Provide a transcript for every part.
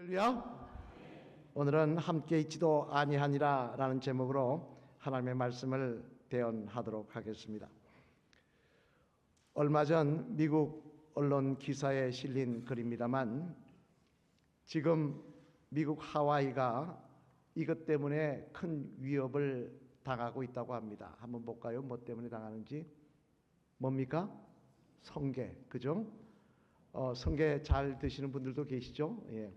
할렐루야. 오늘은 함께 있지도 아니하니라 라는 제목으로 하나님의 말씀을 대언하도록 하겠습니다. 얼마 전 미국 언론 기사에 실린 글입니다만, 지금 미국 하와이가 이것 때문에 큰 위협을 당하고 있다고 합니다. 한번 볼까요? 뭐 때문에 당하는지. 뭡니까? 성게, 그죠? 성게 잘 드시는 분들도 계시죠? 예.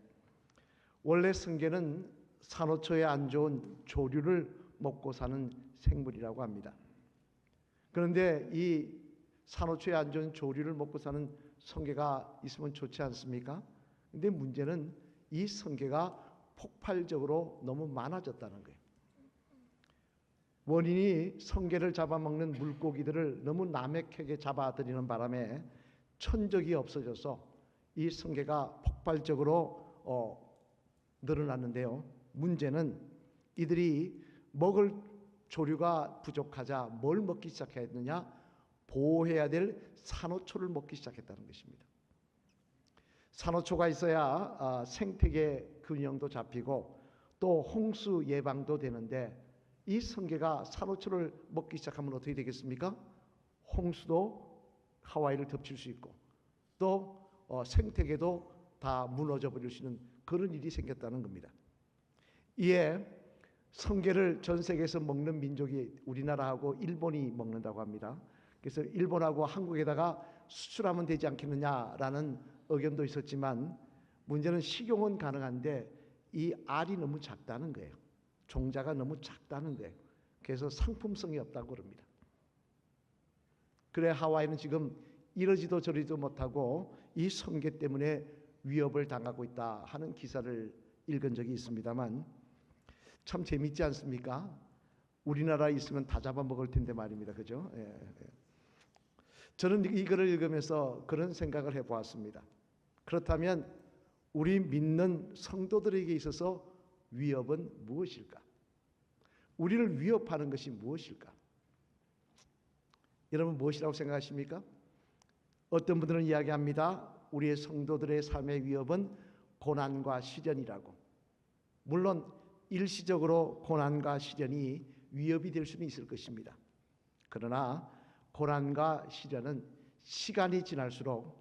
원래 성게는 산호초에 안 좋은 조류를 먹고 사는 생물이라고 합니다. 그런데 이 산호초에 안 좋은 조류를 먹고 사는 성게가 있으면 좋지 않습니까? 근데 문제는 이 성게가 폭발적으로 너무 많아졌다는 거예요. 원인이 성게를 잡아먹는 물고기들을 너무 남획하게 잡아들이는 바람에 천적이 없어져서 이 성게가 폭발적으로 늘어났는데요. 문제는 이들이 먹을 조류가 부족하자 뭘 먹기 시작했느냐? 보호해야 될 산호초를 먹기 시작했다는 것입니다. 산호초가 있어야 생태계 균형도 잡히고 또 홍수 예방도 되는데, 이 성게가 산호초를 먹기 시작하면 어떻게 되겠습니까? 홍수도 하와이를 덮칠 수 있고 또 생태계도 다 무너져 버릴 수 있는 그런 일이 생겼다는 겁니다. 이에 성게를 전 세계에서 먹는 민족이 우리나라하고 일본이 먹는다고 합니다. 그래서 일본하고 한국에다가 수출하면 되지 않겠느냐라는 의견도 있었지만, 문제는 식용은 가능한데 이 알이 너무 작다는 거예요. 종자가 너무 작다는 거예요. 그래서 상품성이 없다고 그럽니다. 그래 하와이는 지금 이러지도 저러지도 못하고 이 성게 때문에 위협을 당하고 있다 하는 기사를 읽은 적이 있습니다만, 참 재밌지 않습니까? 우리나라에 있으면 다 잡아먹을 텐데 말입니다. 그죠? 예. 저는 이 글을 읽으면서 그런 생각을 해보았습니다. 그렇다면 우리 믿는 성도들에게 있어서 위협은 무엇일까? 우리를 위협하는 것이 무엇일까? 여러분 무엇이라고 생각하십니까? 어떤 분들은 이야기합니다. 우리의 성도들의 삶의 위협은 고난과 시련이라고. 물론 일시적으로 고난과 시련이 위협이 될 수는 있을 것입니다. 그러나 고난과 시련은 시간이 지날수록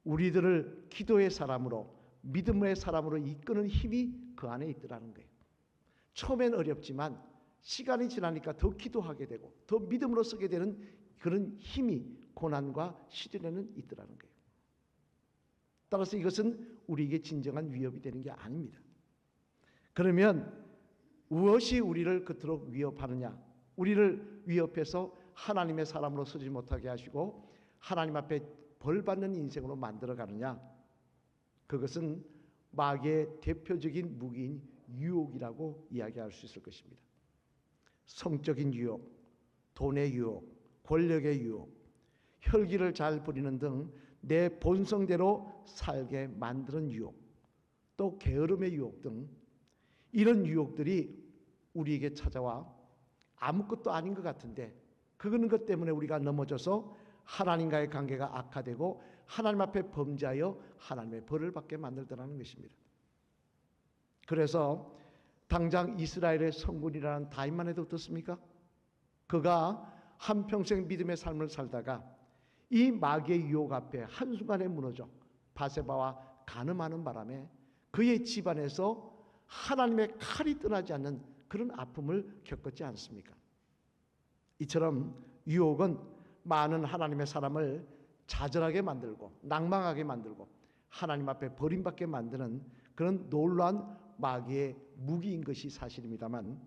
우리들을 기도의 사람으로, 믿음의 사람으로 이끄는 힘이 그 안에 있더라는 거예요. 처음엔 어렵지만 시간이 지나니까 더 기도하게 되고 더 믿음으로 서게 되는 그런 힘이 고난과 시련에는 있더라는 거예요. 따라서 이것은 우리에게 진정한 위협이 되는 게 아닙니다. 그러면 무엇이 우리를 그토록 위협하느냐? 우리를 위협해서 하나님의 사람으로 서지 못하게 하시고 하나님 앞에 벌받는 인생으로 만들어가느냐? 그것은 마귀의 대표적인 무기인 유혹이라고 이야기할 수 있을 것입니다. 성적인 유혹, 돈의 유혹, 권력의 유혹, 혈기를 잘 부리는 등 내 본성대로 살게 만드는 유혹, 또 게으름의 유혹 등 이런 유혹들이 우리에게 찾아와 아무것도 아닌 것 같은데 그거는 것 때문에 우리가 넘어져서 하나님과의 관계가 악화되고 하나님 앞에 범죄하여 하나님의 벌을 받게 만들더라는 것입니다. 그래서 당장 이스라엘의 성군이라는 다윗만 해도 어떻습니까? 그가 한평생 믿음의 삶을 살다가 이 마귀의 유혹 앞에 한순간에 무너져 바세바와 간음하는 바람에 그의 집안에서 하나님의 칼이 떠나지 않는 그런 아픔을 겪었지 않습니까? 이처럼 유혹은 많은 하나님의 사람을 좌절하게 만들고 낭망하게 만들고 하나님 앞에 버림받게 만드는 그런 놀라운 마귀의 무기인 것이 사실입니다만,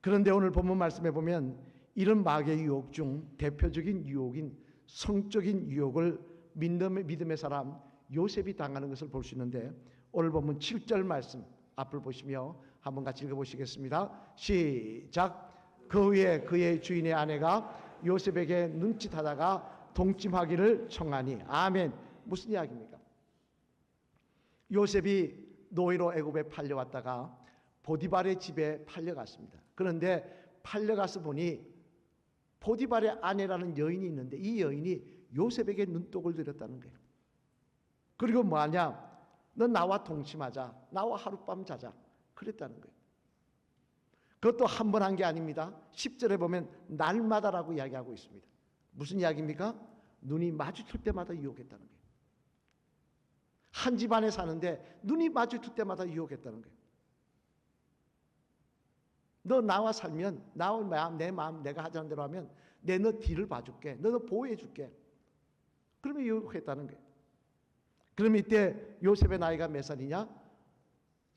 그런데 오늘 본문 말씀에 보면 이런 마귀의 유혹 중 대표적인 유혹인 성적인 유혹을 믿음의 사람 요셉이 당하는 것을 볼 수 있는데, 오늘 본문 7절 말씀 앞을 보시며 한번 같이 읽어보시겠습니다. 시작. 그 후에 그의 주인의 아내가 요셉에게 눈짓하다가 동침하기를 청하니. 아멘. 무슨 이야기입니까? 요셉이 노예로 애굽에 팔려왔다가 보디발의 집에 팔려갔습니다. 그런데 팔려가서 보니 보디발의 아내라는 여인이 있는데 이 여인이 요셉에게 눈독을 들였다는 거예요. 그리고 뭐하냐? 너 나와 동침하자. 나와 하룻밤 자자. 그랬다는 거예요. 그것도 한 번 한 게 아닙니다. 10절에 보면 날마다라고 이야기하고 있습니다. 무슨 이야기입니까? 눈이 마주칠 때마다 유혹했다는 거예요. 한 집안에 사는데 눈이 마주칠 때마다 유혹했다는 거예요. 너 나와 살면, 내 마음 내가 하자는 대로 하면 내 너 뒤를 봐줄게. 너 보호해 줄게. 그러면 유혹했다는 거예요. 그럼 이때 요셉의 나이가 몇 살이냐?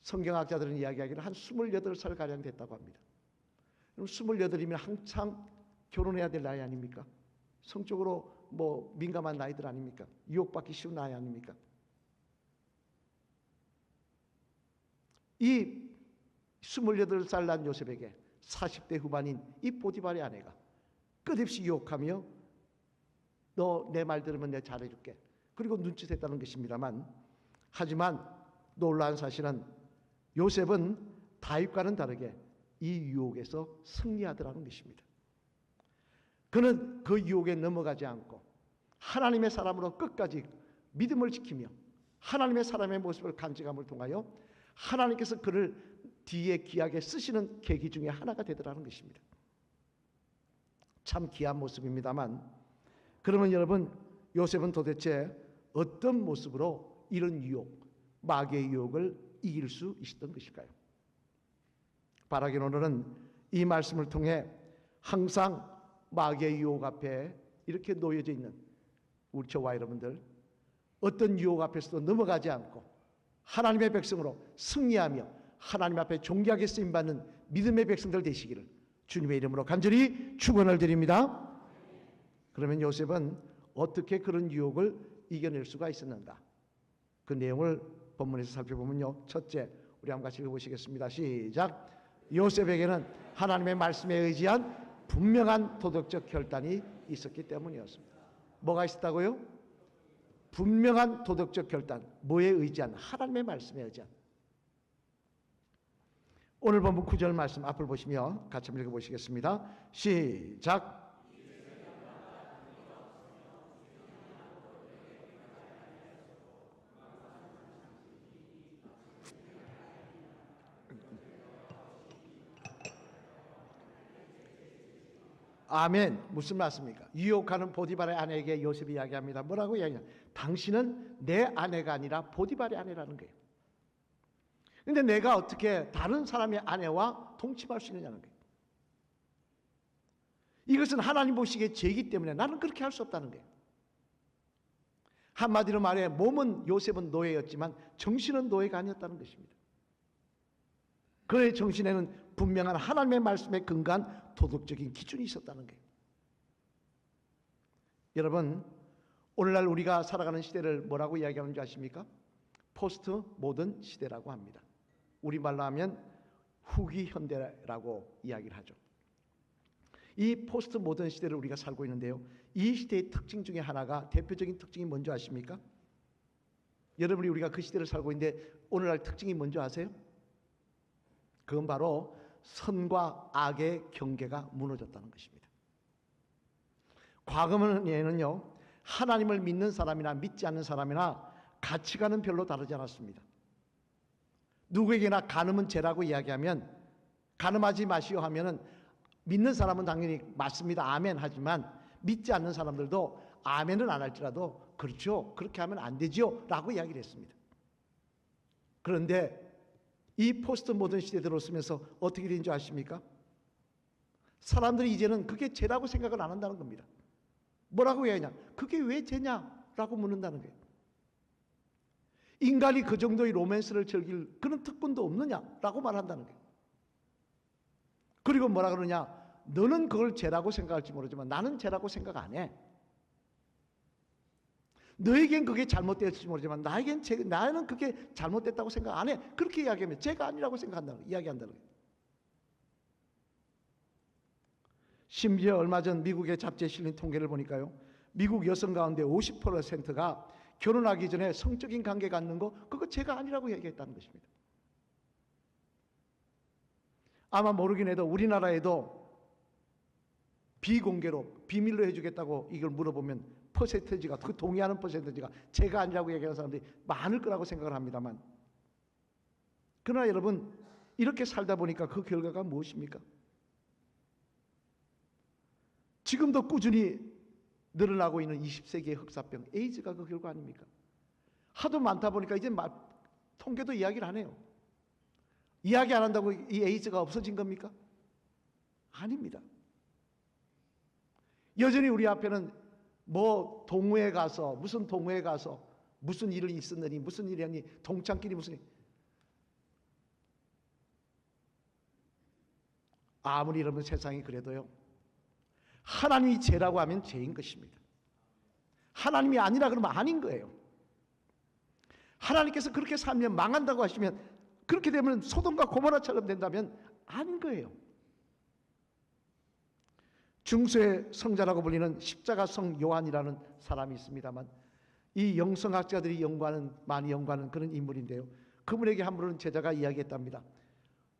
성경학자들은 이야기하기를 한 28살 됐다고 합니다. 그럼 28이면 한창 결혼해야 될 나이 아닙니까? 성적으로 민감한 나이들 아닙니까? 유혹받기 쉬운 나이 아닙니까? 이 28살 난 요셉에게 40대 후반인 이 보디발의 아내가 끝없이 유혹하며 너 내 말 들으면 내가 잘해줄게. 그리고 눈짓했다는 것입니다만, 하지만 놀라운 사실은 요셉은 다윗과는 다르게 이 유혹에서 승리하더라는 것입니다. 그는 그 유혹에 넘어가지 않고 하나님의 사람으로 끝까지 믿음을 지키며 하나님의 사람의 모습을 간직함을 통하여 하나님께서 그를 뒤에 귀하게 쓰시는 계기 중에 하나가 되더라는 것입니다. 참 귀한 모습입니다만, 그러면 여러분, 요셉은 도대체 어떤 모습으로 이런 유혹, 마귀의 유혹을 이길 수 있었던 것일까요? 바라긴 오늘은 이 말씀을 통해 항상 마귀의 유혹 앞에 이렇게 놓여져 있는 우리 저와 여러분들, 어떤 유혹 앞에서도 넘어가지 않고 하나님의 백성으로 승리하며 하나님 앞에 존귀하게 쓰임받는 믿음의 백성들 되시기를 주님의 이름으로 간절히 축원을 드립니다. 그러면 요셉은 어떻게 그런 유혹을 이겨낼 수가 있었는가? 그 내용을 본문에서 살펴보면요, 첫째, 우리 한번 같이 읽어보시겠습니다. 시작. 요셉에게는 하나님의 말씀에 의지한 분명한 도덕적 결단이 있었기 때문이었습니다. 뭐가 있었다고요? 분명한 도덕적 결단. 뭐에 의지한? 하나님의 말씀에 의지한. 오늘 본문 9절 말씀 앞을 보시며 같이 한번 읽어보시겠습니다. 시작. 아멘. 무슨 말씀입니까? 유혹하는 보디발의 아내에게 요셉이 이야기합니다. 뭐라고 이야기하냐? 당신은 내 아내가 아니라 보디발의 아내라는 거예요. 근데 내가 어떻게 다른 사람의 아내와 동침할 수 있느냐는 거예요. 이것은 하나님 보시기에 죄이기 때문에 나는 그렇게 할 수 없다는 거예요. 한마디로 말해 몸은 요셉은 노예였지만 정신은 노예가 아니었다는 것입니다. 그의 정신에는 분명한 하나님의 말씀에 근거한 도덕적인 기준이 있었다는 거예요. 여러분, 오늘날 우리가 살아가는 시대를 뭐라고 이야기하는 줄 아십니까? 포스트 모던 시대라고 합니다. 우리말로 하면 후기 현대라고 이야기를 하죠. 이 포스트 모던 시대를 우리가 살고 있는데요, 이 시대의 특징 중에 하나가, 대표적인 특징이 뭔지 아십니까? 여러분이 우리가 그 시대를 살고 있는데 오늘날 특징이 뭔지 아세요? 그건 바로 선과 악의 경계가 무너졌다는 것입니다. 과거에는요, 하나님을 믿는 사람이나 믿지 않는 사람이나 가치관은 별로 다르지 않았습니다. 누구에게나 간음은 죄라고 이야기하면, 간음하지 마시오 하면은 믿는 사람은 당연히 맞습니다, 아멘 하지만 믿지 않는 사람들도 아멘은 안 할지라도 그렇죠, 그렇게 하면 안 되지요 라고 이야기를 했습니다. 그런데 이 포스트 모던 시대에 들어서면서 어떻게 된 줄 아십니까? 사람들이 이제는 그게 죄라고 생각을 안 한다는 겁니다. 뭐라고 해야 하냐? 그게 왜 죄냐라고 묻는다는 거예요. 인간이 그 정도의 로맨스를 즐길 그런 특권도 없느냐라고 말한다는 거예요. 그리고 뭐라 그러냐? 너는 그걸 죄라고 생각할지 모르지만 나는 죄라고 생각 안 해. 너에겐 그게 잘못됐을지 모르지만 나는 그게 잘못됐다고 생각 안 해. 그렇게 이야기하면 죄가 아니라고 생각한다는 거예요. 이야기한다는 거예요. 심지어 얼마 전 미국의 잡지에 실린 통계를 보니까요, 미국 여성 가운데 50%가 결혼하기 전에 성적인 관계 갖는 거 그거 죄가 아니라고 얘기했다는 것입니다. 아마 모르긴 해도 우리나라에도 비공개로 비밀로 해주겠다고 이걸 물어보면 퍼센테이지가, 그 동의하는 퍼센테이지가 제가 아니라고 얘기하는 사람들이 많을 거라고 생각을 합니다만, 그러나 여러분, 이렇게 살다 보니까 그 결과가 무엇입니까? 지금도 꾸준히 늘어나고 있는 20세기의 흑사병, 에이즈가 그 결과 아닙니까? 하도 많다 보니까 이제 통계도 이야기를 안 해요. 이야기 안 한다고 이 에이즈가 없어진 겁니까? 아닙니다. 여전히 우리 앞에는 뭐 동호회 가서, 무슨 동호회 가서 무슨 일이 있었느니, 무슨 일이 했니, 동창끼리 무슨 일. 아무리 이러면 세상이 그래도요, 하나님이 죄라고 하면 죄인 것입니다. 하나님이 아니라 그러면 아닌 거예요. 하나님께서 그렇게 살면 망한다고 하시면, 그렇게 되면 소돔과 고모라처럼 된다면 아닌 거예요. 중세의 성자라고 불리는 십자가성 요한이라는 사람이 있습니다만, 이 영성학자들이 많이 연구하는 그런 인물인데요, 그분에게 한 번은 제자가 이야기했답니다.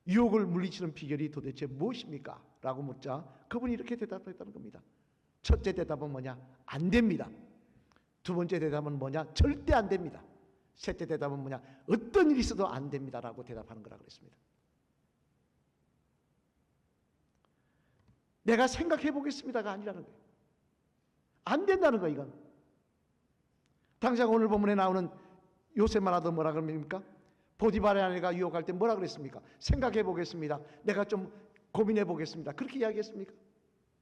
유혹을 물리치는 비결이 도대체 무엇입니까? 라고 묻자 그분이 이렇게 대답했다는 겁니다. 첫째 대답은 뭐냐? 안 됩니다. 두 번째 대답은 뭐냐? 절대 안 됩니다. 셋째 대답은 뭐냐? 어떤 일이 있어도 안 됩니다 라고 대답하는 거라고 그랬습니다. 내가 생각해 보겠습니다가 아니라는 거예요. 안 된다는 거예요. 이건 당장 오늘 본문에 나오는 요셉만 하도 뭐라 그럽니까? 보디발의 아내가 유혹할 때 뭐라 그랬습니까? 생각해 보겠습니다. 내가 좀 고민해 보겠습니다. 그렇게 이야기했습니까?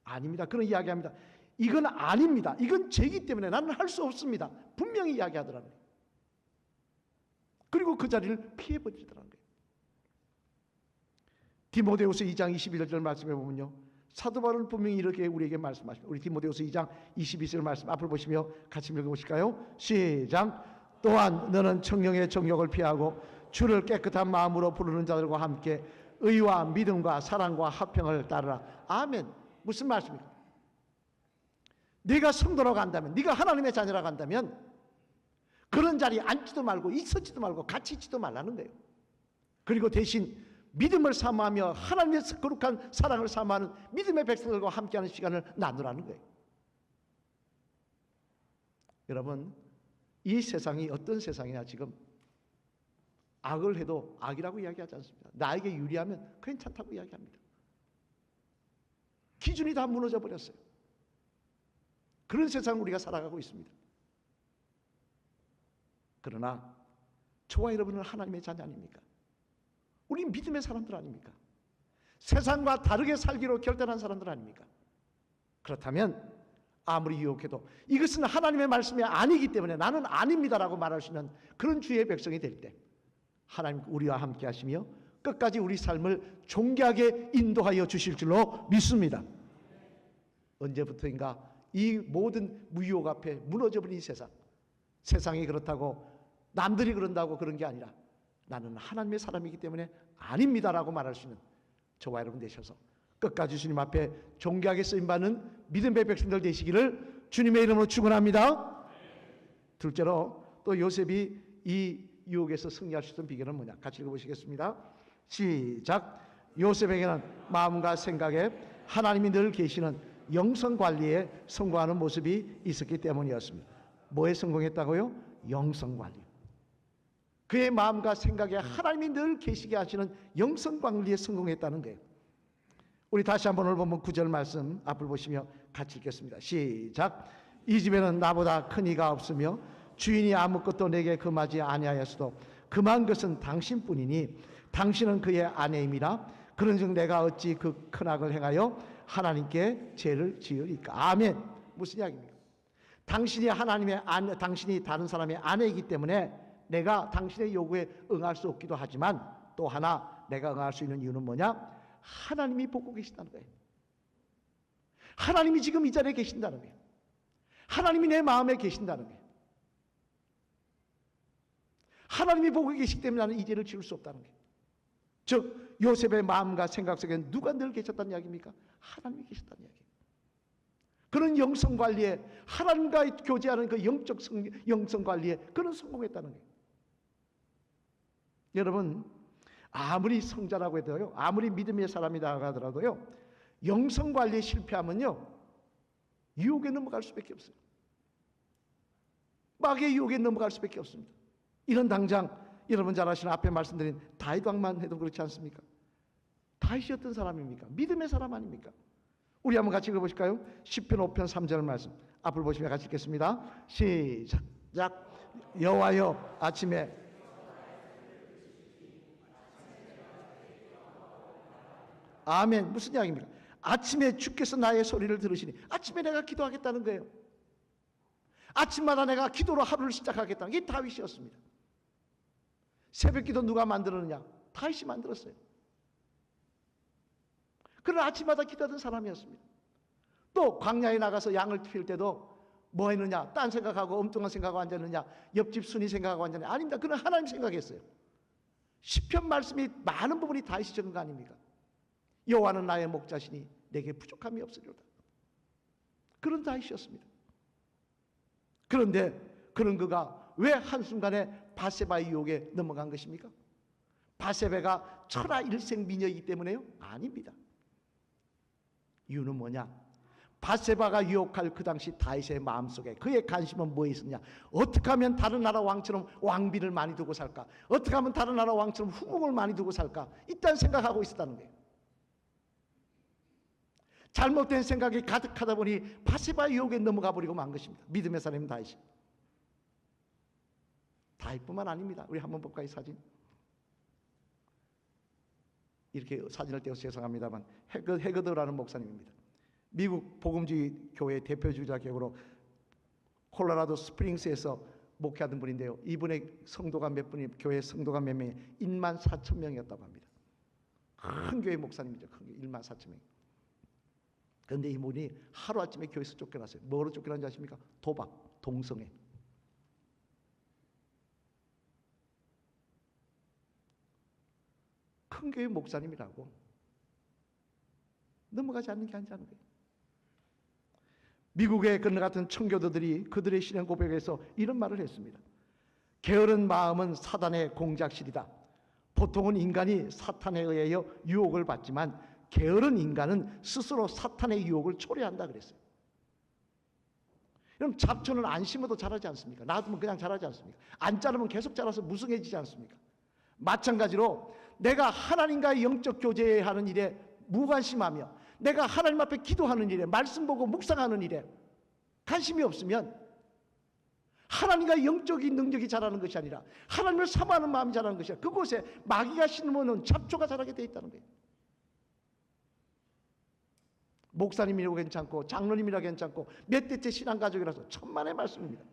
아닙니다. 그런 이야기합니다. 이건 아닙니다. 이건 죄이기 때문에 나는 할 수 없습니다. 분명히 이야기하더라는 거예요. 그리고 그 자리를 피해버리더라는 거예요. 디모데후서 2장 21절 말씀해 보면요, 사도 바울은 분명히 이렇게 우리에게 말씀하십니다. 우리 디모데후서 2장 22절 말씀 앞을 보시며 같이 읽어보실까요? 시작. 또한 너는 청령의 정욕을 피하고 주를 깨끗한 마음으로 부르는 자들과 함께 의와 믿음과 사랑과 화평을 따르라. 아멘. 무슨 말씀입니까? 네가 성도라고 한다면, 네가 하나님의 자녀라고 한다면 그런 자리에 앉지도 말고 있었지도 말고 같이 있지도 말라는 거예요. 그리고 대신 믿음을 사모하며 하나님의 거룩한 사랑을 사모하는 믿음의 백성들과 함께하는 시간을 나누라는 거예요. 여러분, 이 세상이 어떤 세상이냐, 지금 악을 해도 악이라고 이야기하지 않습니다. 나에게 유리하면 괜찮다고 이야기합니다. 기준이 다 무너져 버렸어요. 그런 세상 우리가 살아가고 있습니다. 그러나 저와 여러분은 하나님의 자녀 아닙니까? 우리 믿음의 사람들 아닙니까? 세상과 다르게 살기로 결단한 사람들 아닙니까? 그렇다면 아무리 유혹해도 이것은 하나님의 말씀이 아니기 때문에 나는 아닙니다라고 말할 수 있는 그런 주의 백성이 될 때 하나님 우리와 함께 하시며 끝까지 우리 삶을 존귀하게 인도하여 주실 줄로 믿습니다. 언제부터인가 이 모든 무유혹 앞에 무너져버린 이 세상이 그렇다고 남들이 그런다고 그런 게 아니라 나는 하나님의 사람이기 때문에 아닙니다라고 말할 수 있는 저와 여러분 되셔서 끝까지 주님 앞에 존귀하게 쓰임받는 믿음의 백성들 되시기를 주님의 이름으로 축원합니다. 둘째로 또 요셉이 이 유혹에서 승리할 수 있던 비결은 뭐냐? 같이 읽어보시겠습니다. 시작. 요셉에게는 마음과 생각에 하나님이 늘 계시는 영성관리에 성공하는 모습이 있었기 때문이었습니다. 뭐에 성공했다고요? 영성관리. 그의 마음과 생각에 하나님이 늘 계시게 하시는 영성관리에 성공했다는 거예요. 우리 다시 한번 오늘 보면 9절 말씀 앞을 보시며 같이 읽겠습니다. 시작. 이 집에는 나보다 큰 이가 없으며 주인이 아무것도 내게 금하지 아니하였어도 금한 것은 당신뿐이니 당신은 그의 아내임이라. 그런즉 내가 어찌 그 큰 악을 행하여 하나님께 죄를 지으리까. 아멘. 무슨 이야기입니까? 당신이 하나님의 아내, 당신이 다른 사람의 아내이기 때문에 내가 당신의 요구에 응할 수 없기도 하지만 또 하나 내가 응할 수 있는 이유는 뭐냐? 하나님이 보고 계신다는 거예요. 하나님이 지금 이 자리에 계신다는 거예요. 하나님이 내 마음에 계신다는 거예요. 하나님이 보고 계시기 때문에 나는 이 죄를 지을 수 없다는 거예요. 즉 요셉의 마음과 생각 속에 누가 늘 계셨다는 이야기입니까? 하나님이 계셨다는 이야기예요. 그런 영성관리에 하나님과 교제하는 그 영적 영성관리에 그런 성공했다는 거예요. 여러분, 아무리 성자라고 해도요, 아무리 믿음의 사람이라 하더라도요, 영성관리에 실패하면요 유혹에 넘어갈 수밖에 없어요. 마귀의 유혹에 넘어갈 수밖에 없습니다. 이런 당장 여러분 잘 아시는 앞에 말씀드린 다윗 왕만 해도 그렇지 않습니까? 다윗이 어떤 사람입니까? 믿음의 사람 아닙니까? 우리 한번 같이 읽어보실까요? 시편 5편 3절 말씀 앞을 보시면 같이 읽겠습니다. 시작. 여호와여 아침에 아멘. 무슨 이야기입니까? 아침에 주께서 나의 소리를 들으시니 아침에 내가 기도하겠다는 거예요. 아침마다 내가 기도로 하루를 시작하겠다는 게 다윗이었습니다. 새벽 기도 누가 만들었느냐? 다윗이 만들었어요. 그런 아침마다 기도하던 사람이었습니다. 또 광야에 나가서 양을 키울 때도 뭐 했느냐? 딴 생각하고 엉뚱한 생각하고 앉았느냐? 옆집 순이 생각하고 앉았느냐? 아닙니다. 그는 하나님 생각했어요. 시편 말씀이 많은 부분이 다윗이 적은 거 아닙니까? 여호와는 나의 목자시니 내게 부족함이 없으리로다. 그런 다윗이었습니다. 그런데 그런 그가 왜 한순간에 바세바의 유혹에 넘어간 것입니까? 바세바가 천하 일생 미녀이기 때문에요? 아닙니다. 이유는 뭐냐? 바세바가 유혹할 그 당시 다윗의 마음속에 그의 관심은 뭐에 있었냐? 어떻게 하면 다른 나라 왕처럼 왕비를 많이 두고 살까? 어떻게 하면 다른 나라 왕처럼 후궁을 많이 두고 살까? 이딴 생각하고 있었다는 거예요. 잘못된 생각이 가득하다 보니 바세바의 유혹에 넘어가 버리고 만 것입니다. 믿음의 사람인 다윗이. 다윗뿐만 아닙니다. 우리 한번 볼까요? 사진. 이렇게 사진을 떼어서 죄송합니다만 헤거드라는 목사님입니다. 미국 복음주의 교회 대표주자 격으로 콜로라도 스프링스에서 목회하던 분인데요. 이분의 성도가 몇 분이 교회 성도가 몇 명이 14,000명이었다고 합니다. 큰 교회 목사님이죠. 큰 교회 14,000명. 그런데 이분이 하루아침에 교회에서 쫓겨났어요. 뭐로 쫓겨난지 아십니까? 도박, 동성애. 큰 교회 목사님이라고 넘어가지 않는 게 아니라는 거예요. 미국의 그런 같은 청교도들이 그들의 신앙 고백에서 이런 말을 했습니다. 게으른 마음은 사단의 공작실이다. 보통은 인간이 사탄에 의하여 유혹을 받지만 게으른 인간은 스스로 사탄의 유혹을 초래한다 그랬어요. 그럼 잡초는 안 심어도 자라지 않습니까? 놔두면 그냥 자라지 않습니까? 안 자르면 계속 자라서 무성해지지 않습니까? 마찬가지로 내가 하나님과의 영적 교제하는 일에 무관심하며 내가 하나님 앞에 기도하는 일에 말씀 보고 묵상하는 일에 관심이 없으면 하나님과 영적인 능력이 자라는 것이 아니라 하나님을 사모하는 마음이 자라는 것이야. 그곳에 마귀가 심어놓은 잡초가 자라게 돼 있다는 거예요. 목사님이라고 괜찮고 장로님이라고 괜찮고 몇 대째 신앙가족이라서 천만의 말씀입니다.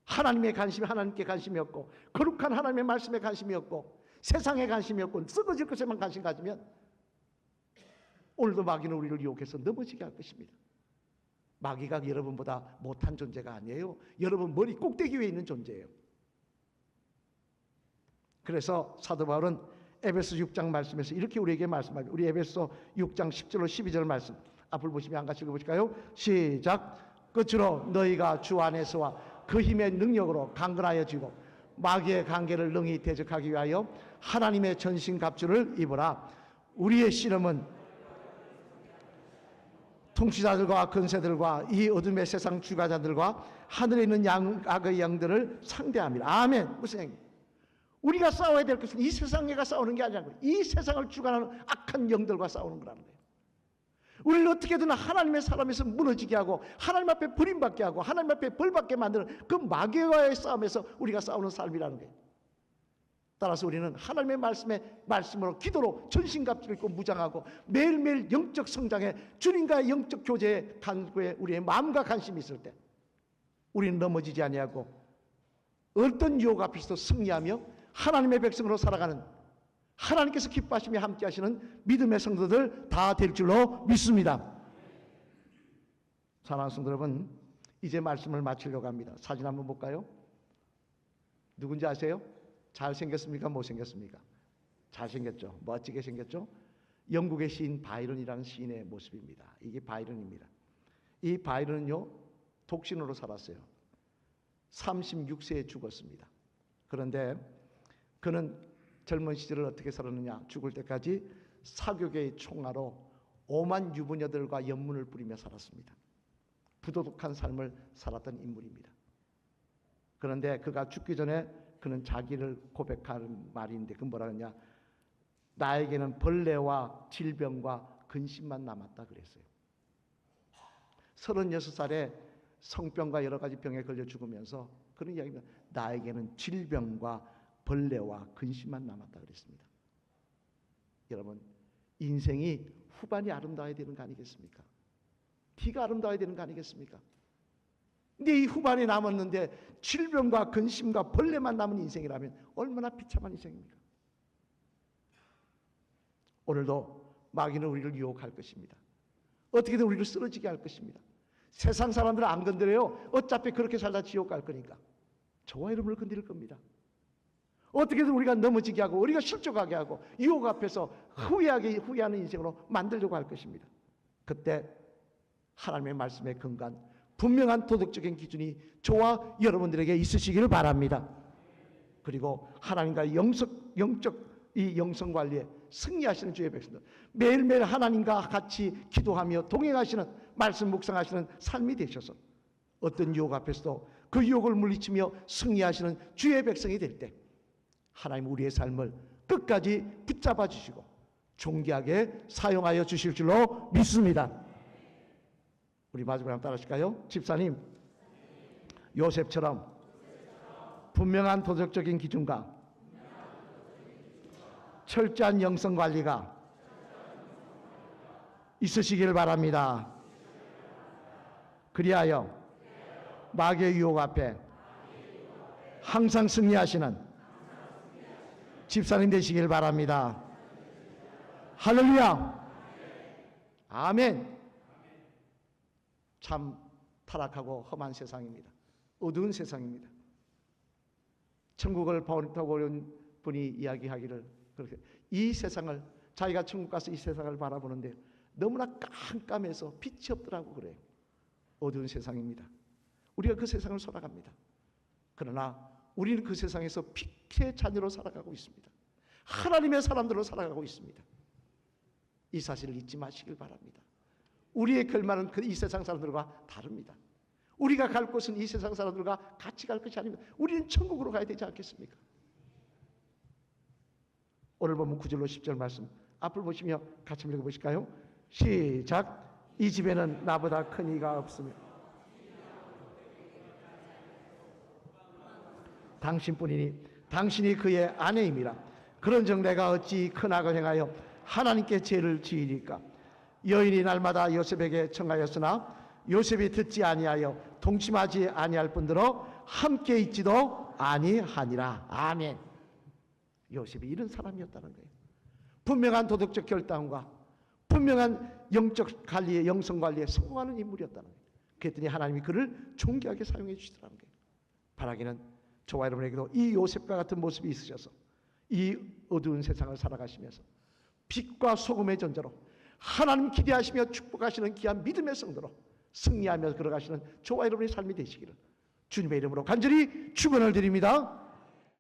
하나님의 관심이 하나님께 관심이 없고 거룩한 하나님의 말씀에 관심이 없고 세상에 관심이 없고 썩어질 것에만 관심 가지면 오늘도 마귀는 우리를 유혹해서 넘어지게 할 것입니다. 마귀가 여러분보다 못한 존재가 아니에요. 여러분 머리 꼭대기 위에 있는 존재예요. 그래서 사도 바울은 에베소 6장 말씀에서 이렇게 우리에게 말씀합니다. 우리 에베소 6장 10절로 12절 말씀 앞을 보시면 한 같이 읽어보실까요? 시작. 끝으로 너희가 주 안에서와 그 힘의 능력으로 강건하여지고 마귀의 관계를 능히 대적하기 위하여 하나님의 전신갑주를 입으라. 우리의 씨름은 통치자들과 권세들과 이 어둠의 세상 주가자들과 하늘에 있는 악의 영들을 상대합니다. 아멘. 무슨 얘기입니까? 우리가 싸워야 될 것은 이 세상과 싸우는 게 아니라 이 세상을 주관하는 악한 영들과 싸우는 거라는 거예요. 우리를 어떻게든 하나님의 사람에서 무너지게 하고 하나님 앞에 버림받게 하고 하나님 앞에 벌받게 만드는 그 마귀와의 싸움에서 우리가 싸우는 삶이라는 거예요. 따라서 우리는 하나님의 말씀으로 기도로 전신갑주를 입고 무장하고 매일매일 영적 성장에 주님과의 영적 교제의 간구에 우리의 마음과 관심이 있을 때 우리는 넘어지지 아니하고 어떤 유혹 앞에서도 승리하며 하나님의 백성으로 살아가는 하나님께서 기뻐하시며 함께 하시는 믿음의 성도들 다 될 줄로 믿습니다. 사랑하는 성도 여러분, 이제 말씀을 마치려고 합니다. 사진 한번 볼까요? 누군지 아세요? 잘생겼습니까? 못생겼습니까? 잘생겼죠. 멋지게 생겼죠. 영국의 시인 바이런이라는 시인의 모습입니다. 이게 바이런입니다. 이 바이런은요 독신으로 살았어요. 36세에 죽었습니다. 그런데 그는 젊은 시절을 어떻게 살았느냐? 죽을 때까지 사교계의 총화로 5만 유부녀들과 연문을 뿌리며 살았습니다. 부도덕한 삶을 살았던 인물입니다. 그런데 그가 죽기 전에 그는 자기를 고백하는 말이 있는데 그 뭐라 하냐, 나에게는 벌레와 질병과 근심만 남았다 그랬어요. 36살에 성병과 여러 가지 병에 걸려 죽으면서 그런 이야기입니다. 나에게는 질병과 벌레와 근심만 남았다 그랬습니다. 여러분, 인생이 후반이 아름다워야 되는 거 아니겠습니까? 뒤가 아름다워야 되는 거 아니겠습니까? 근데 이 후반에 남았는데 질병과 근심과 벌레만 남은 인생이라면 얼마나 비참한 인생입니까? 오늘도 마귀는 우리를 유혹할 것입니다. 어떻게든 우리를 쓰러지게 할 것입니다. 세상 사람들은 안 건드려요. 어차피 그렇게 살다 지옥 갈 거니까. 저와 여러분을 건드릴 겁니다. 어떻게든 우리가 넘어지게 하고 우리가 실족하게 하고 유혹 앞에서 후회하는 인생으로 만들려고 할 것입니다. 그때 하나님의 말씀에 근거한 분명한 도덕적인 기준이 저와 여러분들에게 있으시기를 바랍니다. 그리고 하나님과 영적 이 영성 관리에 승리하시는 주의 백성들, 매일매일 하나님과 같이 기도하며 동행하시는 말씀 묵상하시는 삶이 되셔서 어떤 유혹 앞에서도 그 유혹을 물리치며 승리하시는 주의 백성이 될 때 하나님 우리의 삶을 끝까지 붙잡아 주시고 존귀하게 사용하여 주실 줄로 믿습니다. 우리 마지막으로 한번 따라하실까요? 집사님, 요셉처럼 분명한 도덕적인 기준과 철저한 영성관리가 있으시길 바랍니다. 그리하여 마귀의 유혹 앞에 항상 승리하시는 집사님 되시길 바랍니다. 할렐루야. 아멘. 참 타락하고 험한 세상입니다. 어두운 세상입니다. 천국을 보는 분이 이야기하기를 그렇게 이 세상을 자기가 천국 가서 이 세상을 바라보는데 너무나 깜깜해서 빛이 없더라고 그래요. 어두운 세상입니다. 우리가 그 세상을 살아갑니다. 그러나 우리는 그 세상에서 빛의 자녀로 살아가고 있습니다. 하나님의 사람들로 살아가고 있습니다. 이 사실을 잊지 마시길 바랍니다. 우리의 결말은 이 세상 사람들과 다릅니다. 우리가 갈 곳은 이 세상 사람들과 같이 갈 것이 아닙니다. 우리는 천국으로 가야 되지 않겠습니까? 오늘 보면 9절로 10절 말씀 앞을 보시며 같이 읽어보실까요? 시작. 이 집에는 나보다 큰 이가 없으며 당신뿐이니 당신이 그의 아내임이라. 그런즉 내가 어찌 큰 악을 행하여 하나님께 죄를 지으리까? 여인이 날마다 요셉에게 청하였으나 요셉이 듣지 아니하여 동침하지 아니할 뿐더러 함께 있지도 아니하니라. 아멘. 요셉이 이런 사람이었다는 거예요. 분명한 도덕적 결단과 분명한 영적 관리에, 영성 관리에 성공하는 인물이었다는 거예요. 그랬더니 하나님이 그를 존귀하게 사용해 주시더라는 거예요. 바라기는 저와 여러분에게도 이 요셉과 같은 모습이 있으셔서 이 어두운 세상을 살아가시면서 빛과 소금의 존재로 하나님 기대하시며 축복하시는 귀한 믿음의 성도로 승리하며 걸어가시는 저와 여러분의 삶이 되시기를 주님의 이름으로 간절히 축원을 드립니다.